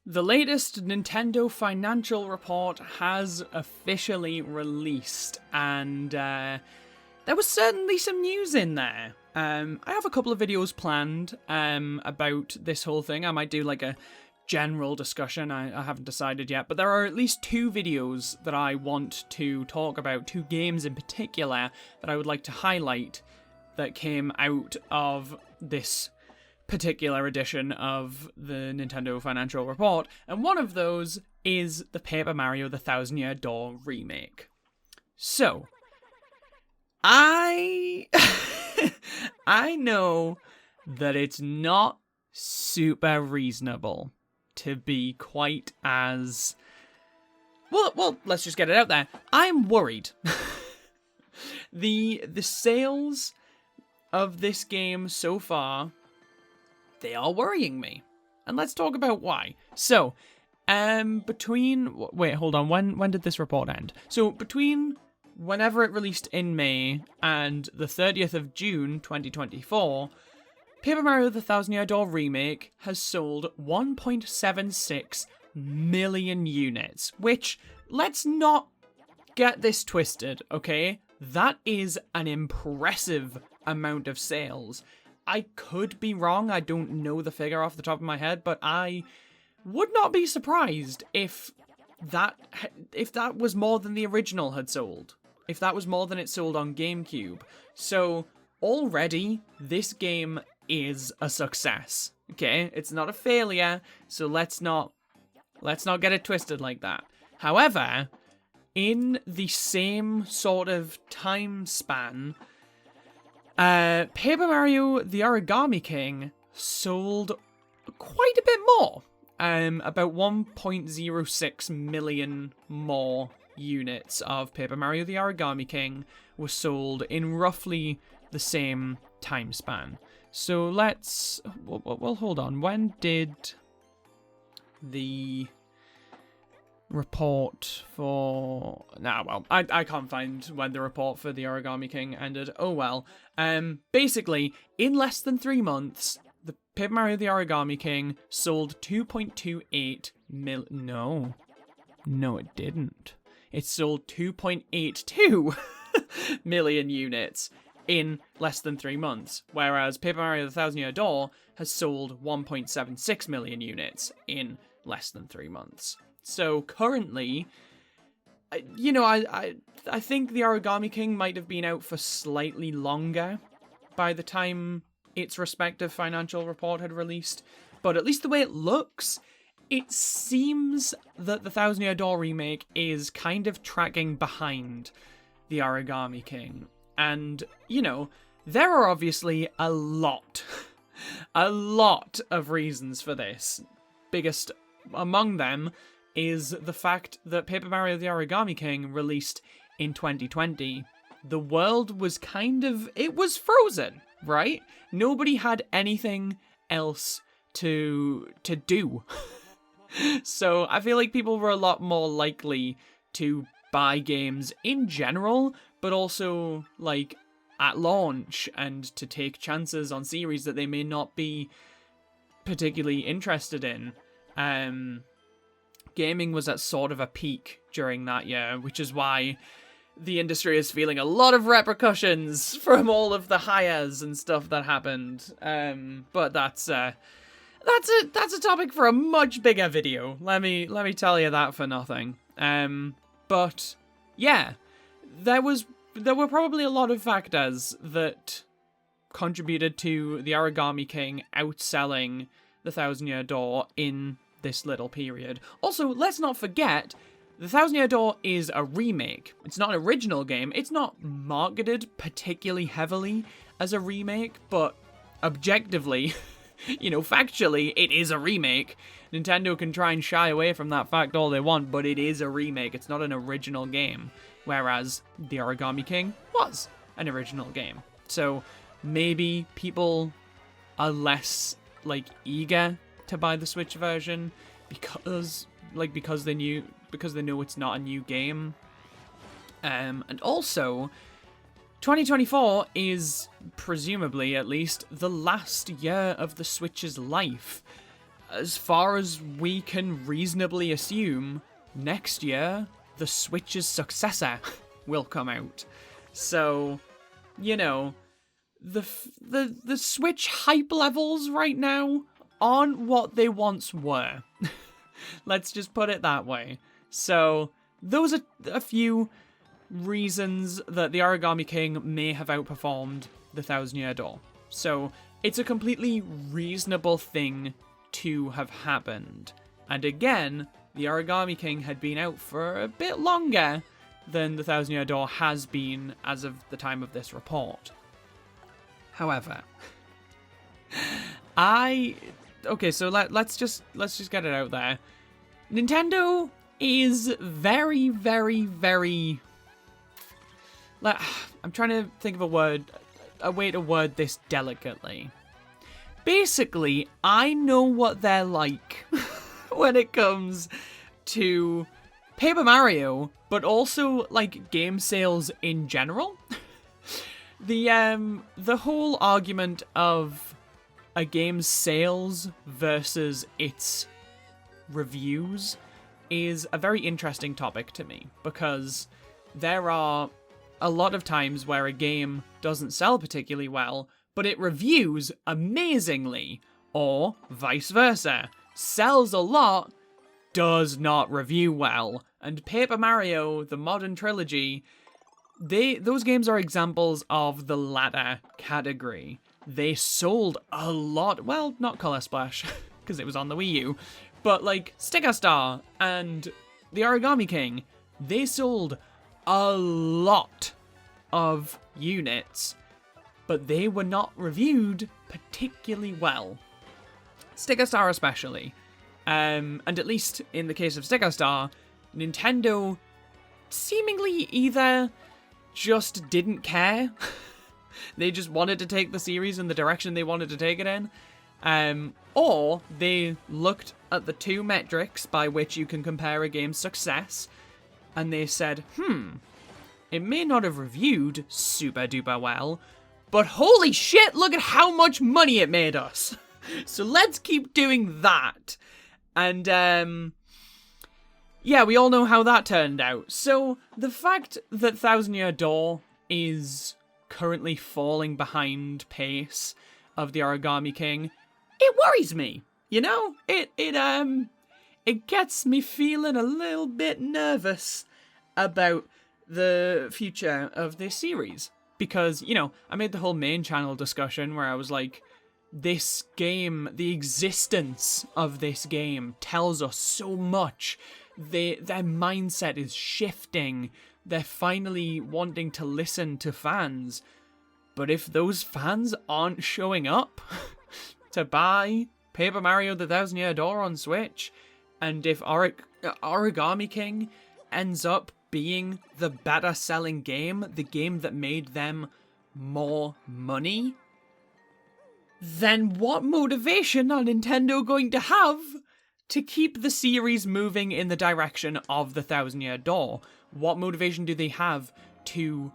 The latest Nintendo financial report has officially released, and there was certainly some news in there. I have a couple of videos planned about this whole thing. I might do like a general discussion, I haven't decided yet, but there are at least two videos that I want to talk about, two games in particular that I would like to highlight that came out of this particular edition of the Nintendo Financial Report, and one of those is the Paper Mario The Thousand Year Door remake. So, I know that it's not super reasonable to be quite as... Well, let's just get it out there. I'm worried. The sales of this game so far, they are worrying me. And let's talk about why. So, wait, hold on. When did this report end? So, between whenever it released in May and the 30th of June 2024, Paper Mario The Thousand Year Door Remake has sold 1.76 million units, which, let's not get this twisted, okay? That is an impressive amount of sales. I could be wrong, I don't know the figure off the top of my head, but I would not be surprised if that was more than the original had sold. If that was more than it sold on GameCube. So, already, this game is a success. Okay? It's not a failure, so let's not get it twisted like that. However, in the same sort of time span, Paper Mario The Origami King sold quite a bit more. About 1.06 million more units of Paper Mario The Origami King were sold in roughly the same time span. So let's... Well, hold on. When did the report for... I can't find when the report for the Origami King ended. Oh well. Basically, in less than 3 months, the Paper Mario The Origami King sold 2.28 mil... No, it didn't. It sold 2.82 million units in less than 3 months, whereas Paper Mario The Thousand Year Door has sold 1.76 million units in less than 3 months. So currently, you know, I think the Origami King might have been out for slightly longer by the time its respective financial report had released, but at least the way it looks, it seems that the Thousand Year Door remake is kind of tracking behind the Origami King. And, you know, there are obviously a lot of reasons for this. Biggest among them is the fact that Paper Mario The Origami King released in 2020. The world was it was frozen, right? Nobody had anything else to do. So I feel like people were a lot more likely to buy games in general, but also, like, at launch, and to take chances on series that they may not be particularly interested in. Gaming was at sort of a peak during that year, which is why the industry is feeling a lot of repercussions from all of the hires and stuff that happened. But that's a topic for a much bigger video. Let me tell you that for nothing. But yeah, there were probably a lot of factors that contributed to the Origami King outselling the Thousand Year Door in this little period. Also, let's not forget, the Thousand Year Door is a remake. It's not an original game. It's not marketed particularly heavily as a remake, but objectively, you know, factually, it is a remake. Nintendo can try and shy away from that fact all they want, but it is a remake. It's not an original game. Whereas the Origami King was an original game. So maybe people are less, like, eager to buy the Switch version because they know it's not a new game. And also, 2024 is, presumably at least, the last year of the Switch's life. as far as we can reasonably assume, next year, the Switch's successor will come out. So, you know, the Switch hype levels right now aren't what they once were. Let's just put it that way. So, those are a few reasons that the Origami King may have outperformed the Thousand Year Door. So, it's a completely reasonable thing to have happened. And again, the Origami King had been out for a bit longer than the Thousand Year Door has been as of the time of this report. However, okay, so let's just get it out there. Nintendo is very, very, very... I'm trying to think of a way to word this delicately. Basically, I know what they're like when it comes to Paper Mario, but also, like, game sales in general. The whole argument of a game's sales versus its reviews is a very interesting topic to me, because there are a lot of times where a game doesn't sell particularly well, but it reviews amazingly, or vice versa. Sells a lot, does not review well. And Paper Mario, the modern trilogy, those games are examples of the latter category. They sold a lot, well, not Color Splash, because it was on the Wii U, but like Sticker Star and the Origami King, they sold a lot of units, but they were not reviewed particularly well. Sticker Star especially. And at least in the case of Sticker Star, Nintendo seemingly either just didn't care, they just wanted to take the series in the direction they wanted to take it in, or they looked at the two metrics by which you can compare a game's success, and they said, it may not have reviewed super duper well, but holy shit, look at how much money it made us. So let's keep doing that. And, yeah, we all know how that turned out. So the fact that Thousand Year Door is currently falling behind pace of the Origami King, it worries me. You know, it gets me feeling a little bit nervous about the future of this series. Because, you know, I made the whole main channel discussion where I was like, this game, the existence of this game tells us so much. Their mindset is shifting. They're finally wanting to listen to fans. But if those fans aren't showing up to buy Paper Mario the Thousand Year Door on Switch, and if Origami King ends up being the better selling game, the game that made them more money, then what motivation are Nintendo going to have to keep the series moving in the direction of the Thousand Year Door? What motivation do they have to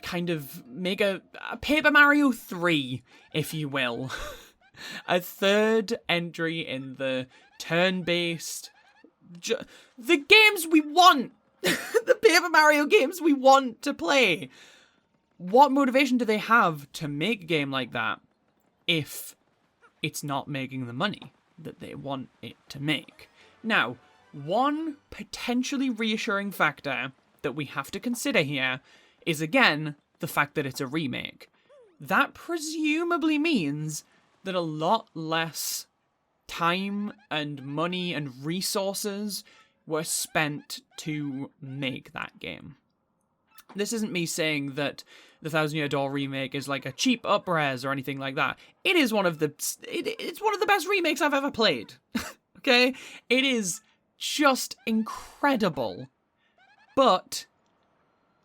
kind of make a Paper Mario 3, if you will? A third entry in the turn-based... the games we want! The Paper Mario games we want to play! What motivation do they have to make a game like that if it's not making the money that they want it to make? Now, one potentially reassuring factor that we have to consider here is, again, the fact that it's a remake. That presumably means that a lot less time and money and resources were spent to make that game. This isn't me saying that the Thousand Year Door remake is like a cheap up-res or anything like that. It is one of the it's one of the best remakes I've ever played. Okay? It is just incredible. But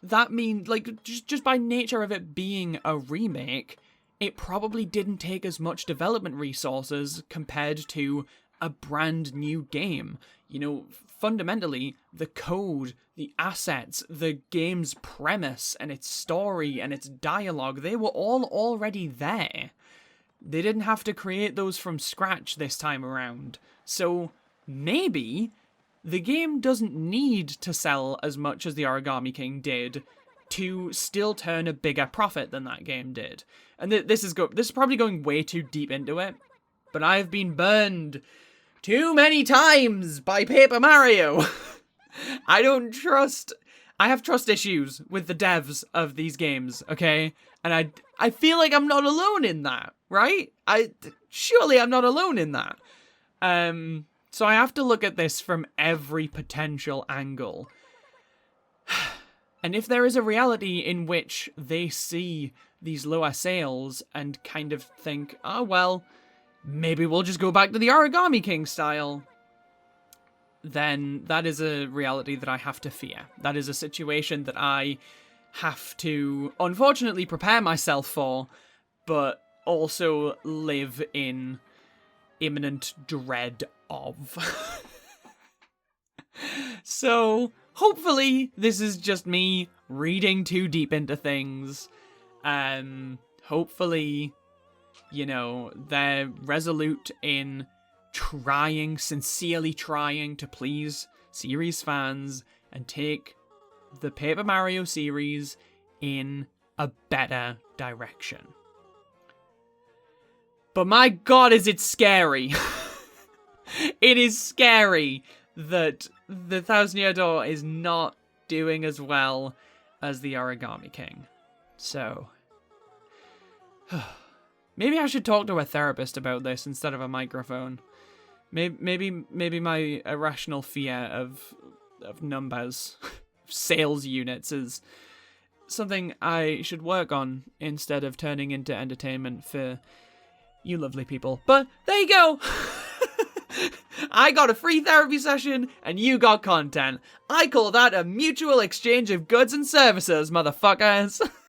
that means, like, just by nature of it being a remake, it probably didn't take as much development resources compared to a brand new game. You know, fundamentally, the code, the assets, the game's premise and its story and its dialogue, they were all already there. They didn't have to create those from scratch this time around. So maybe the game doesn't need to sell as much as the Origami King did to still turn a bigger profit than that game did. And this is probably going way too deep into it, but I've been burned too many times by Paper Mario. I have trust issues with the devs of these games, okay? And I feel like I'm not alone in that, right? Surely I'm not alone in that. So I have to look at this from every potential angle. And if there is a reality in which they see these lower sales and kind of think, oh, well, maybe we'll just go back to the Origami King style, then that is a reality that I have to fear. That is a situation that I have to, unfortunately, prepare myself for, but also live in imminent dread of. So, hopefully, this is just me reading too deep into things. Hopefully, they're resolute in sincerely trying to please series fans and take the Paper Mario series in a better direction. But my god, is it scary. It is scary that the Thousand Year Door is not doing as well as the Origami King. So, maybe I should talk to a therapist about this instead of a microphone. Maybe my irrational fear of numbers, sales units, is something I should work on instead of turning into entertainment for you lovely people. But there you go. I got a free therapy session and you got content. I call that a mutual exchange of goods and services, motherfuckers.